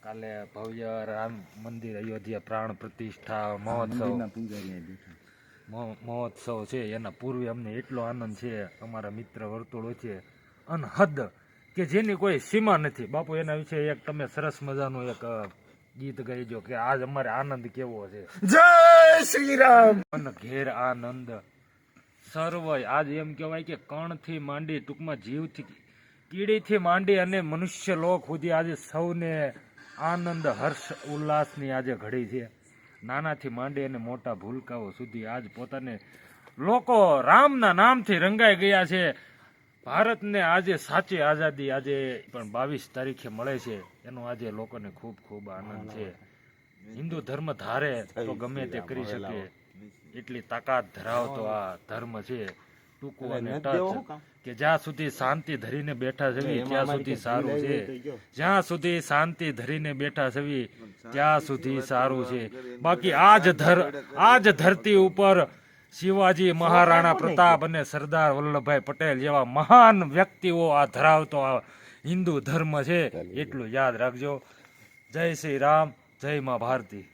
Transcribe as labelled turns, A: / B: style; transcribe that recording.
A: કાલે ભવ્ય રામ મંદિર અયોધ્યા પ્રાણ પ્રતિષ્ઠા મહોત્સવ છે. એના પૂર્વે અમને એટલો આનંદ છે, અમારા મિત્ર વર્તુળો છે અનહદ કે જેની કોઈ સીમા નથી. બાપુ એના વિશે એક તમે સરસ મજાનું એક ગીત ગાઈજો કે આજ અમારે આનંદ કેવો છે.
B: જય શ્રી રામ.
A: ઘેર આનંદ સર્વ આજ એમ કહેવાય કે કણથી માંડી ટૂંકમાં જીવથી કીડીથી માંડી અને મનુષ્ય લોક સુધી આજે સૌને આનંદ હર્ષ ઉલ્લાસની આજે ઘડી છે. નાનાથી માંડી અને મોટા ભૂલકાઓ સુધી આજ પોતાને લોકો રામના નામથી રંગાઈ ગયા છે. ભારતને આજે સાચી આઝાદી આજે પણ 22 તારીખે મળે છે, એનો આજે લોકોને ખૂબ ખૂબ આનંદ છે. હિન્દુ ધર્મ ધારે તો ગમે તે કરી શકે એટલી તાકાત ધરાવતો આ ધર્મ છે. ટૂંકું અને ટચ કે જ્યાં સુધી શાંતિ ધરીને બેઠા છે ત્યાં સુધી સારું છે. જ્યાં સુધી શાંતિ ધરીને બેઠા છે ત્યાં સુધી સારું છે. બાકી આજ ધરતી ઉપર શિવાજી, મહારાણા પ્રતાપ અને સરદાર વલ્લભભાઈ પટેલ જેવા મહાન વ્યક્તિઓ આ ધરાવતો આ હિન્દુ ધર્મ છે. એટલું યાદ રાખજો. જય શ્રી રામ, જય મા ભારતી.